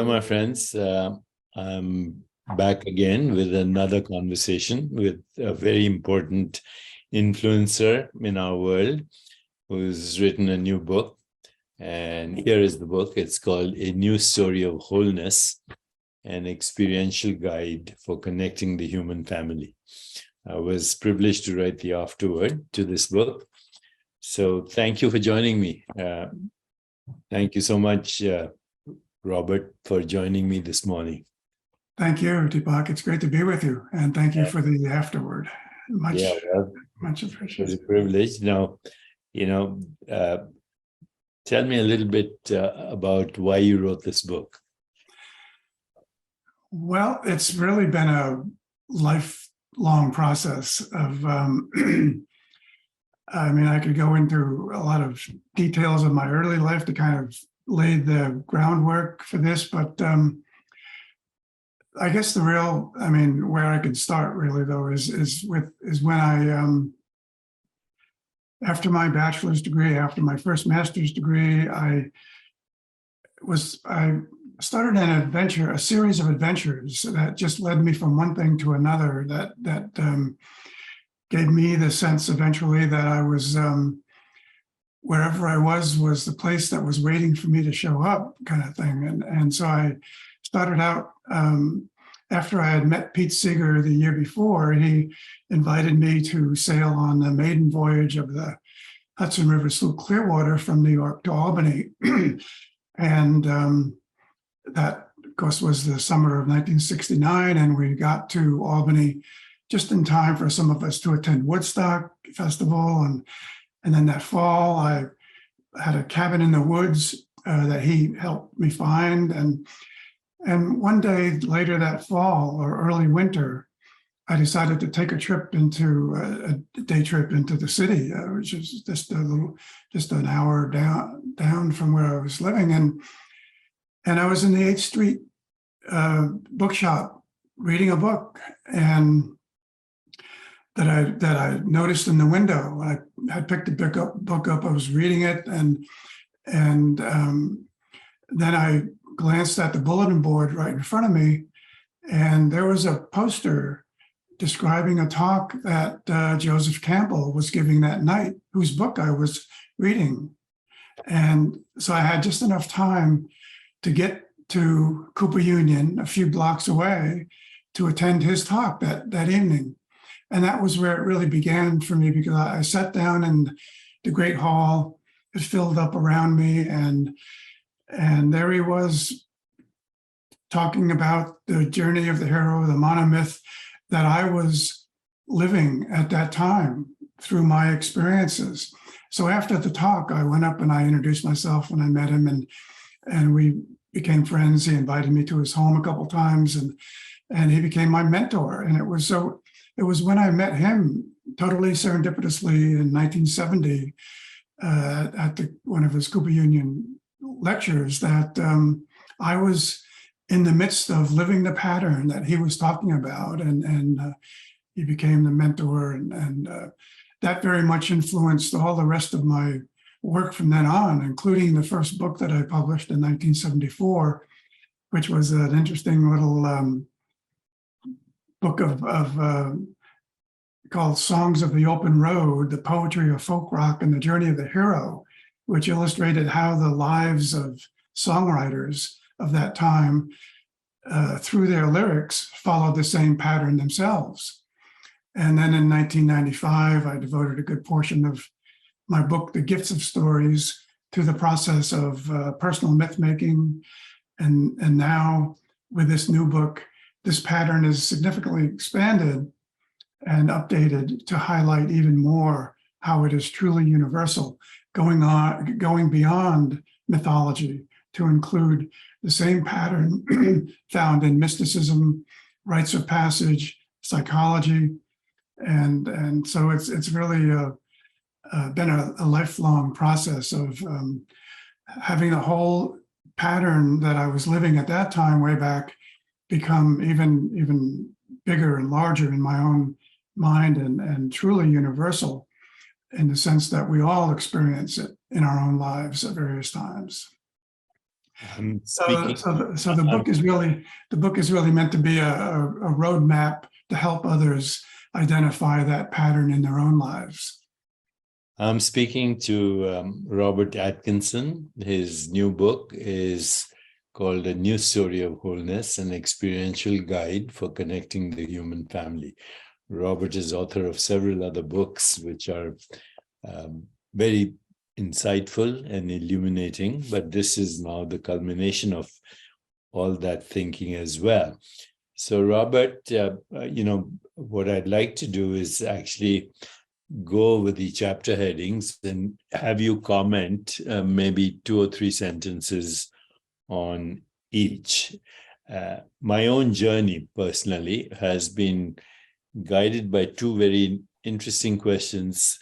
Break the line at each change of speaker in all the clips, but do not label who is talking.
Hello, my friends. I'm back again with another conversation with a very important influencer in our world who's written a new book. And here is the book. It's called A New Story of Wholeness, an experiential guide for connecting the human family. I was privileged to write the afterword to this book. So thank you for joining me. Thank you so much, Robert, for joining me this morning.
Thank you, Deepak. It's great to be with you. And thank you for the afterword. Much appreciated.
It's a privilege. Now, tell me a little bit about why you wrote this book.
Well, it's really been a lifelong process of, I could go into a lot of details of my early life to kind of lay the groundwork for this, but I guess where I could start really though is when I, after my bachelor's degree, after my first master's degree, I started a series of adventures that just led me from one thing to another that gave me the sense eventually that I was, wherever I was the place that was waiting for me to show up, kind of thing. And so I started out, after I had met Pete Seeger the year before, he invited me to sail on the maiden voyage of the Hudson River Sloop Clearwater from New York to Albany. And that, of course, was the summer of 1969. And we got to Albany just in time for some of us to attend Woodstock Festival. And then that fall, I had a cabin in the woods that he helped me find. And one day later that fall or early winter, I decided to take a day trip into the city, which is just an hour down from where I was living. And I was in the 8th Street bookshop reading a book, and that I noticed in the window. I had picked the book up. I was reading it, and then I glanced at the bulletin board right in front of me, and there was a poster describing a talk that Joseph Campbell was giving that night, whose book I was reading. And so I had just enough time to get to Cooper Union, a few blocks away, to attend his talk that evening. And that was where it really began for me, because I sat down in the Great Hall. It filled up around me, and there he was talking about the journey of the hero, the monomyth that I was living at that time through my experiences. So after the talk, I went up and I introduced myself and I met him, and we became friends. He invited me to his home a couple times, and he became my mentor. And it was when I met him totally serendipitously in 1970 at one of his Cooper Union lectures that I was in the midst of living the pattern that he was talking about, and he became the mentor, and that very much influenced all the rest of my work from then on, including the first book that I published in 1974, which was an interesting little book called Songs of the Open Road, the Poetry of Folk Rock and the Journey of the Hero, which illustrated how the lives of songwriters of that time, through their lyrics, followed the same pattern themselves. And then in 1995, I devoted a good portion of my book, The Gifts of Stories, to the process of personal myth making. And now with this new book, this pattern is significantly expanded and updated to highlight even more how it is truly universal, going beyond mythology to include the same pattern found in mysticism, rites of passage, psychology, and so it's really been a lifelong process of having the whole pattern that I was living at that time way back become even bigger and larger in my own mind, and truly universal in the sense that we all experience it in our own lives at various times.
Speaking.
So the book is really meant to be a roadmap to help others identify that pattern in their own lives.
I'm speaking to Robert Atkinson. His new book is called A New Story of Wholeness, an Experiential Guide for Connecting the Human Family. Robert is author of several other books, which are very insightful and illuminating, but this is now the culmination of all that thinking as well. So, Robert, what I'd like to do is actually go over the chapter headings and have you comment maybe 2 or 3 sentences on each. My own journey personally has been guided by 2 very interesting questions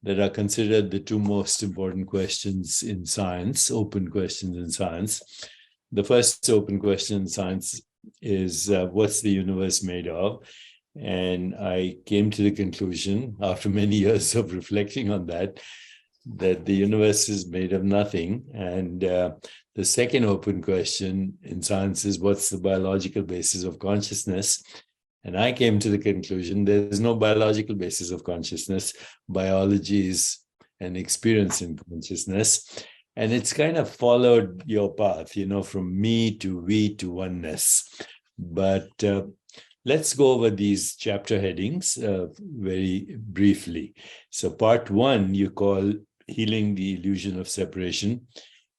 that are considered the 2 most important questions in science, open questions in science. The first open question in science is what's the universe made of? And I came to the conclusion, after many years of reflecting on that the universe is made of nothing. And the second open question in science is what's the biological basis of consciousness? And I came to the conclusion there's no biological basis of consciousness. Biology is an experience in consciousness. And it's kind of followed your path, from me to we to oneness. But let's go over these chapter headings very briefly. So part 1, you call Healing the Illusion of Separation.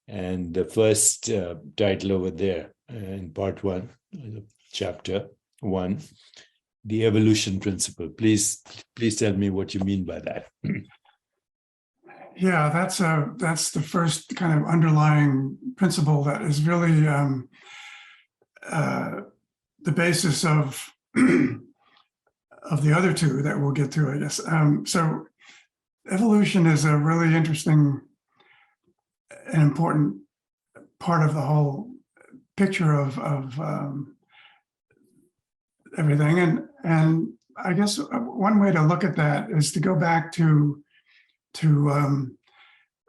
And the first title over there in part 1, chapter 1, the evolution principle. Please tell me what you mean by that.
Yeah, that's the first kind of underlying principle that is really the basis of the other 2 that we'll get to, I guess. So evolution is a really interesting and important part of the whole picture of everything. And I guess one way to look at that is to go back to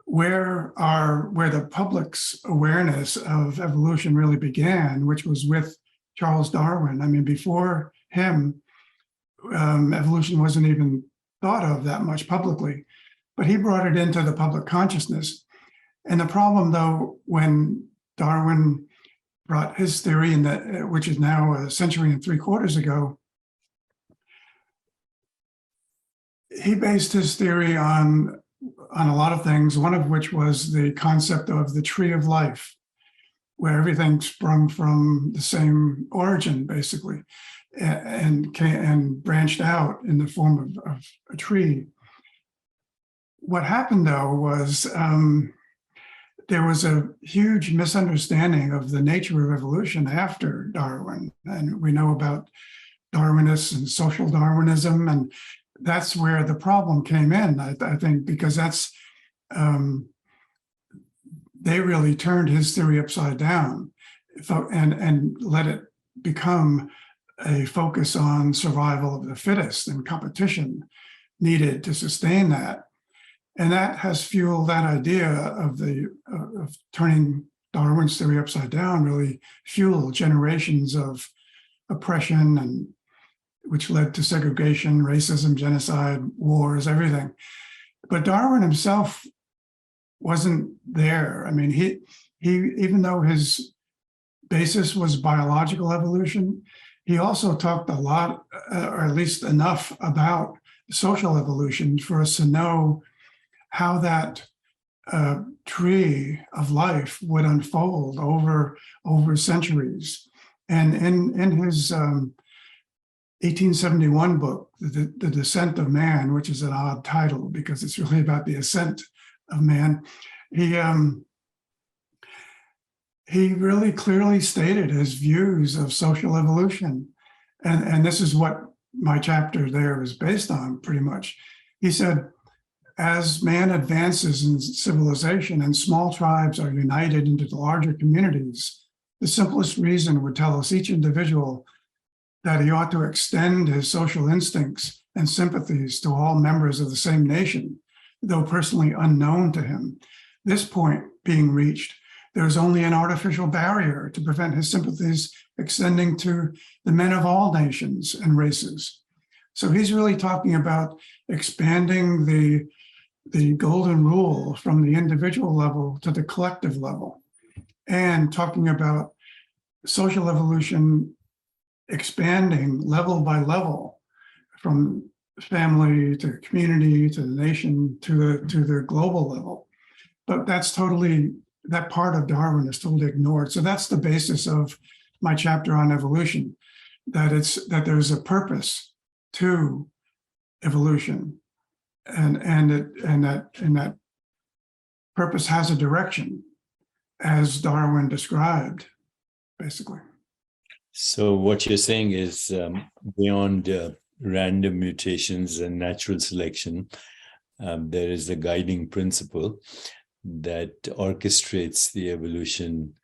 where the public's awareness of evolution really began, which was with Charles Darwin. I mean, before him, evolution wasn't even thought of that much publicly, but he brought it into the public consciousness. And the problem, though, when Darwin brought his theory, which is now a century and 3/4 ago, he based his theory on a lot of things, one of which was the concept of the tree of life, where everything sprung from the same origin, basically, and branched out in the form of a tree. What happened, though, was there was a huge misunderstanding of the nature of evolution after Darwin. And we know about Darwinists and social Darwinism, and that's where the problem came in, I think, because that's they really turned his theory upside down and let it become a focus on survival of the fittest and competition needed to sustain that. And that has fueled that idea of turning Darwin's theory upside down, really fueled generations of oppression, and which led to segregation, racism, genocide, wars, everything. But Darwin himself wasn't there. I mean, he even though his basis was biological evolution, he also talked a lot, or at least enough, about social evolution for us to know how that tree of life would unfold over centuries. And in his 1871 book, The Descent of Man, which is an odd title because it's really about the ascent of man, he really clearly stated his views of social evolution. And this is what my chapter there is based on, pretty much. He said, as man advances in civilization and small tribes are united into the larger communities, the simplest reason would tell us each individual that he ought to extend his social instincts and sympathies to all members of the same nation, though personally unknown to him. This point being reached, there's only an artificial barrier to prevent his sympathies extending to the men of all nations and races. So he's really talking about expanding the golden rule from the individual level to the collective level, and talking about social evolution expanding level by level from family to community to the nation to the global level. But that part of Darwin is totally ignored. So that's the basis of my chapter on evolution, that there's a purpose to evolution, and that purpose has a direction, as Darwin described, basically.
So what you're saying is beyond random mutations and natural selection, there is a guiding principle that orchestrates the evolution,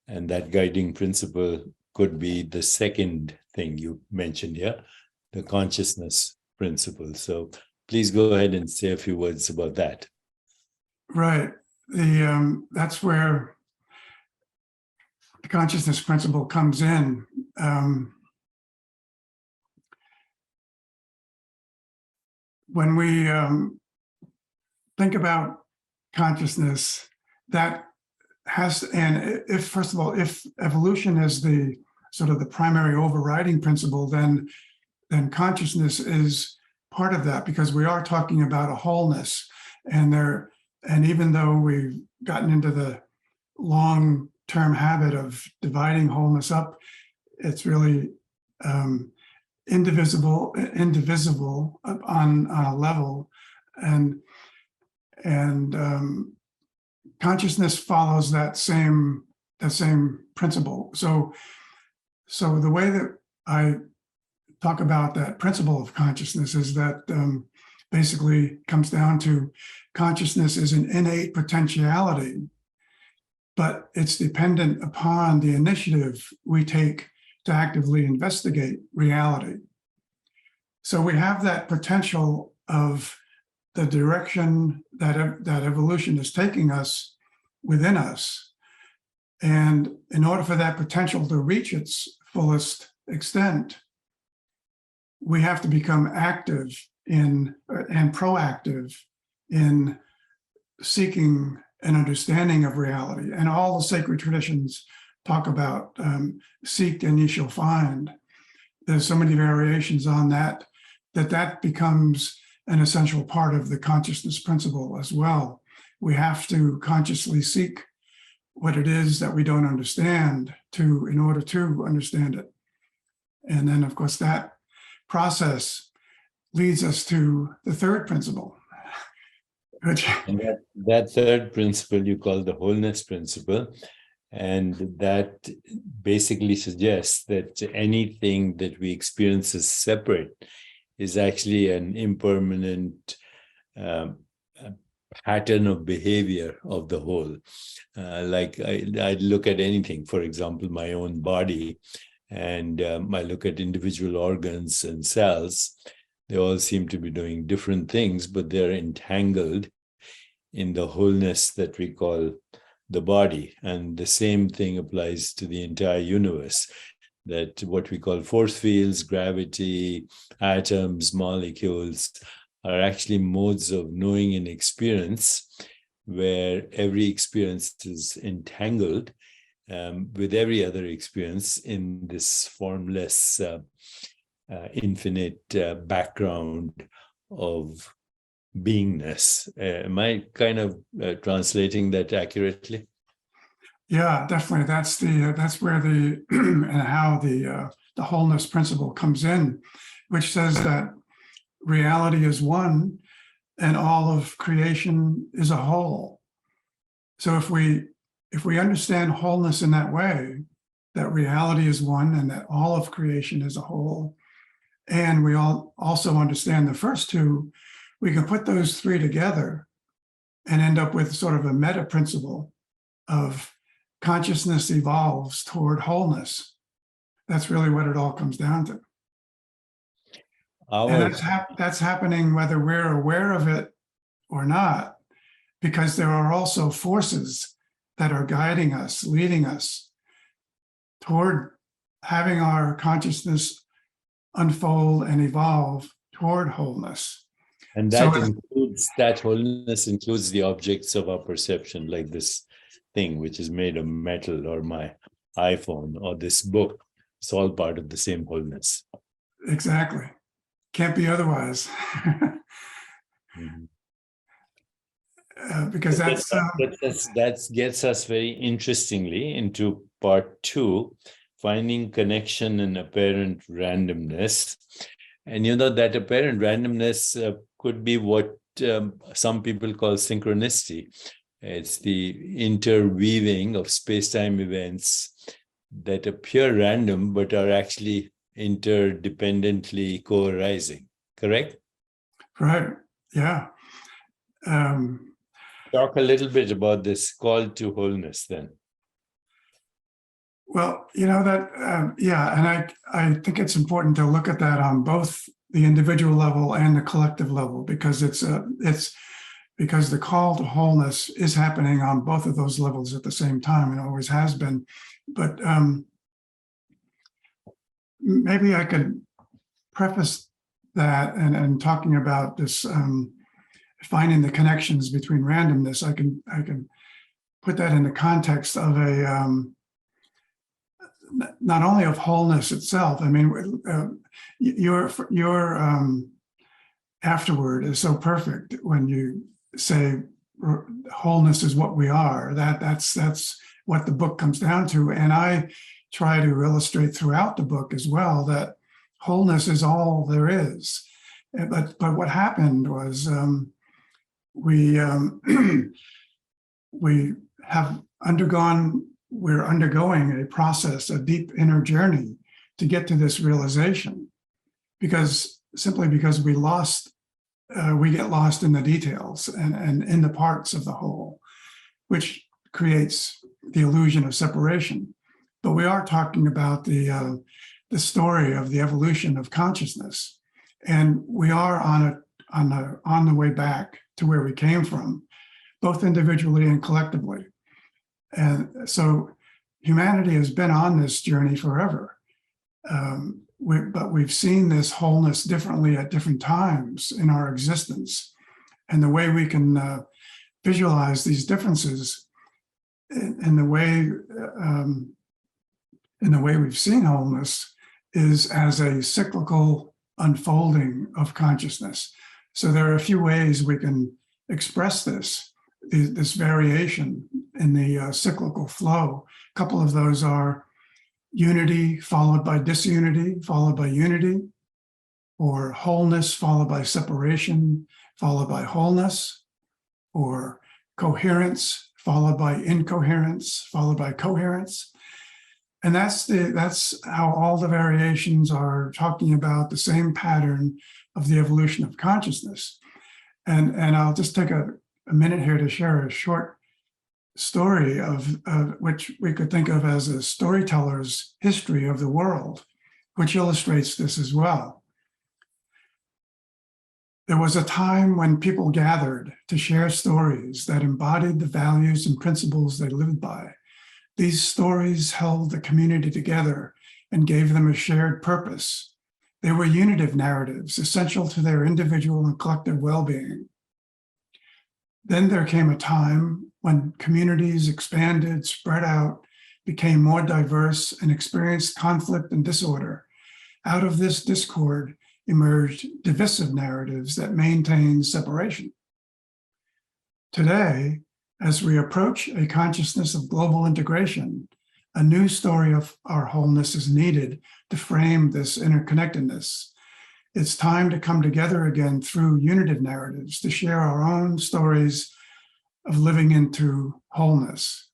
and that guiding principle could be the second thing you mentioned here, the consciousness principle. So please go ahead and say a few words about that.
Right. That's where the consciousness principle comes in. When we think about consciousness, that has, and if, first of all, if evolution is the sort of the primary overriding principle, then consciousness is part of that, because we are talking about a wholeness, and even though we've gotten into the long-term habit of dividing wholeness up, it's really indivisible on a level, and consciousness follows that same principle. So the way that I talk about that principle of consciousness is that basically comes down to consciousness is an innate potentiality, but it's dependent upon the initiative we take to actively investigate reality. So we have that potential of the direction that evolution is taking us within us. And in order for that potential to reach its fullest extent, we have to become active and proactive in seeking an understanding of reality. And all the sacred traditions talk about seek and ye shall find. There's so many variations on that becomes an essential part of the consciousness principle as well. We have to consciously seek what it is that we don't understand in order to understand it. And then, of course, that process leads us to the third principle.
And that third principle you call the Wholeness Principle. And that basically suggests that anything that we experience as separate is actually an impermanent pattern of behavior of the whole. Like I look at anything, for example, my own body, and I look at individual organs and cells. They all seem to be doing different things, but they're entangled in the wholeness that we call the body. And the same thing applies to the entire universe, that what we call force fields, gravity, atoms, molecules are actually modes of knowing and experience, where every experience is entangled with every other experience in this formless, infinite background of beingness. Am I kind of translating that accurately?
Yeah, definitely. That's where and how the wholeness principle comes in, which says that reality is one and all of creation is a whole. So if we understand wholeness in that way, that reality is one and that all of creation is a whole, and we all also understand the first two, we can put those three together and end up with sort of a meta principle of consciousness evolves toward wholeness. That's really what it all comes down to. And that's happening whether we're aware of it or not, because there are also forces that are guiding us, leading us toward having our consciousness unfold and evolve toward wholeness.
And
So
that wholeness includes the objects of our perception, like this thing which is made of metal, or my iPhone, or this book. It's all part of the same wholeness.
exactly. Can't be otherwise.
Mhm.
Because
That gets us very interestingly into part 2, finding connection in apparent randomness. And that apparent randomness could be what some people call synchronicity. It's the interweaving of space-time events that appear random but are actually interdependently co-arising. Correct?
right. Yeah.
Talk a little bit about this call to wholeness then.
Well, yeah, and I think it's important to look at that on both the individual level and the collective level, because it's because the call to wholeness is happening on both of those levels at the same time, and always has been. But maybe I could preface that and talking about this finding the connections between randomness. I can put that in the context of a not only of wholeness itself. I mean, your afterword is so perfect when you say wholeness is what we are. That's what the book comes down to, and I try to illustrate throughout the book as well that wholeness is all there is. But what happened was we're undergoing a process, a deep inner journey to get to this realization, because we get lost in the details and in the parts of the whole, which creates the illusion of separation. But we are talking about the story of the evolution of consciousness, and we are on the way back to where we came from, both individually and collectively. And so humanity has been on this journey forever. But we've seen this wholeness differently at different times in our existence. And the way we can visualize these differences in the way we've seen wholeness is as a cyclical unfolding of consciousness. So there are a few ways we can express this variation in the cyclical flow. A couple of those are unity followed by disunity, followed by unity, or wholeness followed by separation, followed by wholeness, or coherence followed by incoherence, followed by coherence. And that's how all the variations are talking about the same pattern of the evolution of consciousness. And I'll just take a minute here to share a short story of which we could think of as a storyteller's history of the world, which illustrates this as well. There was a time when people gathered to share stories that embodied the values and principles they lived by. These stories held the community together and gave them a shared purpose. They were unitive narratives, essential to their individual and collective well-being. Then there came a time when communities expanded, spread out, became more diverse, and experienced conflict and disorder. Out of this discord emerged divisive narratives that maintained separation. Today, as we approach a consciousness of global integration, a new story of our wholeness is needed to frame this interconnectedness. It's time to come together again through unitive narratives to share our own stories of living into wholeness.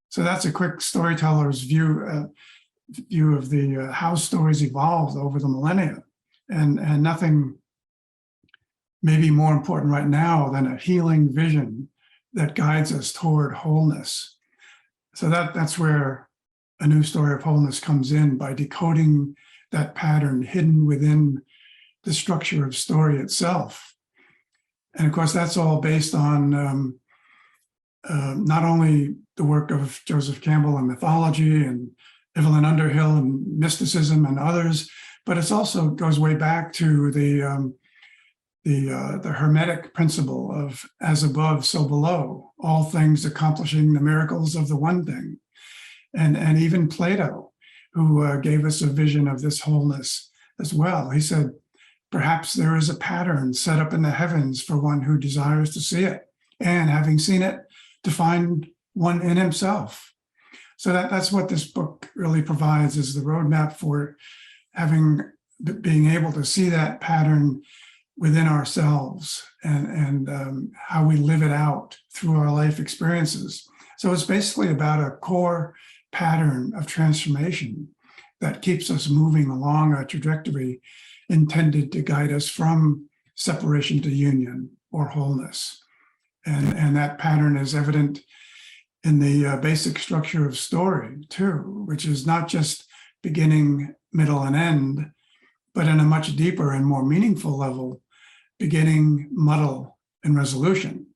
So that's a quick storyteller's view of the how stories evolved over the millennia, and nothing maybe more important right now than a healing vision that guides us toward wholeness. So that's where a new story of wholeness comes in, by decoding that pattern hidden within the structure of story itself. And of course, that's all based on not only the work of Joseph Campbell in mythology and Evelyn Underhill and mysticism and others, but it also goes way back to the Hermetic principle of as above, so below, all things accomplishing the miracles of the one thing. And even Plato, who gave us a vision of this wholeness as well. He said, perhaps there is a pattern set up in the heavens for one who desires to see it, and having seen it, to find one in himself. So that's what this book really provides, is the roadmap for being able to see that pattern within ourselves and how we live it out through our life experiences. So it's basically about a core pattern of transformation that keeps us moving along a trajectory intended to guide us from separation to union or wholeness. And that pattern is evident in the basic structure of story too, which is not just beginning, middle, and end, but in a much deeper and more meaningful level, beginning, muddle, and resolution.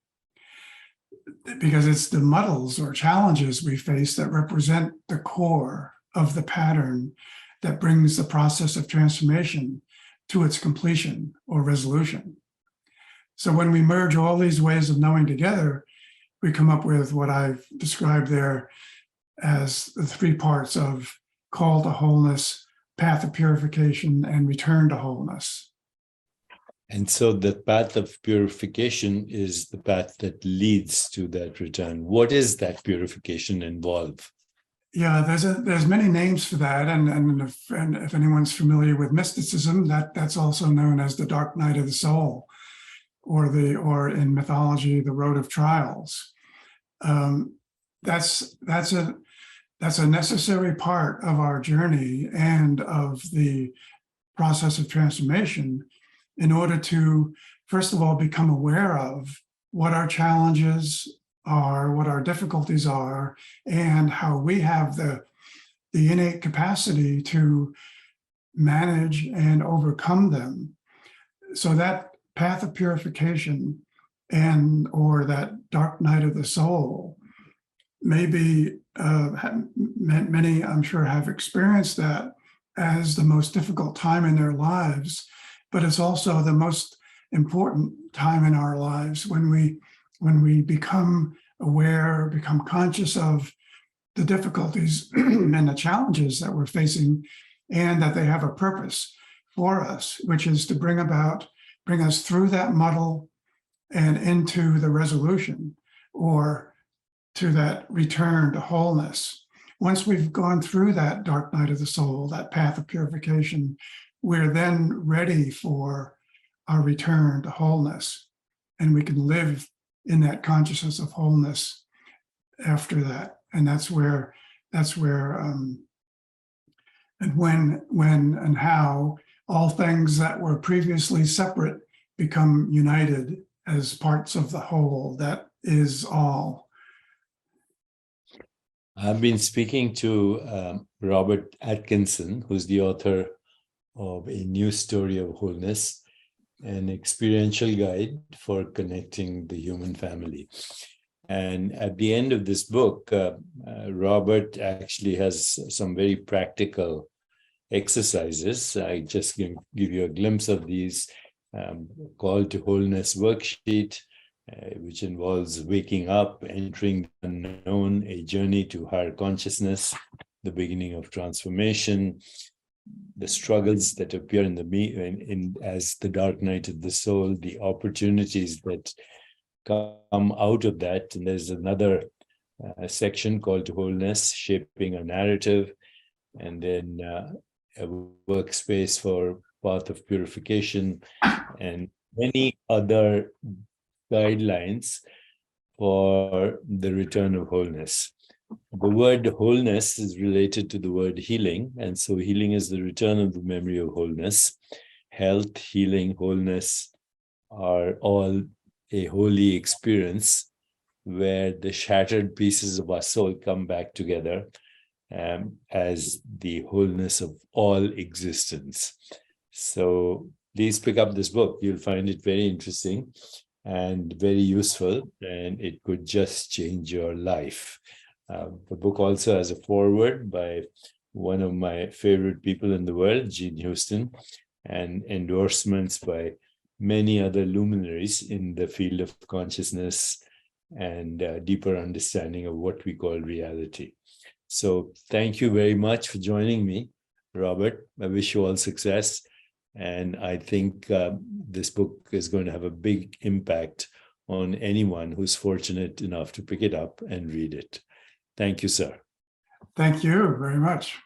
Because it's the muddles or challenges we face that represent the core of the pattern that brings the process of transformation to its completion or resolution. So when we merge all these ways of knowing together, we come up with what I've described there as the three parts of call to wholeness, path of purification, and return to wholeness.
And so the path of purification is the path that leads to that return. What is that purification involve?
Yeah, there's many names for that, and if anyone's familiar with mysticism, that's also known as the dark night of the soul, or in mythology, the road of trials. That's a necessary part of our journey and of the process of transformation, in order to, first of all, become aware of what our challenges are, what our difficulties are, and how we have the innate capacity to manage and overcome them. So that path of purification or that dark night of the soul, maybe many, I'm sure, have experienced that as the most difficult time in their lives, but it's also the most important time in our lives when we become aware, become conscious of the difficulties and the challenges that we're facing, and that they have a purpose for us, which is to bring us through that muddle and into the resolution, or to that return to wholeness. Once we've gone through that dark night of the soul, that path of purification, we're then ready for our return to wholeness, and we can live in that consciousness of wholeness after that. And that's where and when and how all things that were previously separate become united as parts of the whole that is all.
I've been speaking to Robert Atkinson, who's the author of A New Story of Wholeness, an experiential guide for connecting the human family. And at the end of this book, Robert actually has some very practical exercises. I just give you a glimpse of these. Call to Wholeness worksheet, which involves waking up, entering the unknown, a journey to higher consciousness, the beginning of transformation, the struggles that appear as the dark night of the soul, the opportunities that come out of that. And there's another section called to Wholeness, shaping a narrative, and then a workspace for path of purification, and many other guidelines for the return of wholeness. The word wholeness is related to the word healing, and so healing is the return of the memory of wholeness. Health, healing, wholeness are all a holy experience where the shattered pieces of our soul come back together as the wholeness of all existence. So please pick up this book. You'll find it very interesting. and very useful, and it could just change your life. The book also has a foreword by one of my favorite people in the world, Jean Houston, and endorsements by many other luminaries in the field of consciousness and deeper understanding of what we call reality. So thank you very much for joining me, Robert. I wish you all success. And I think this book is going to have a big impact on anyone who's fortunate enough to pick it up and read it. Thank you, sir.
Thank you very much.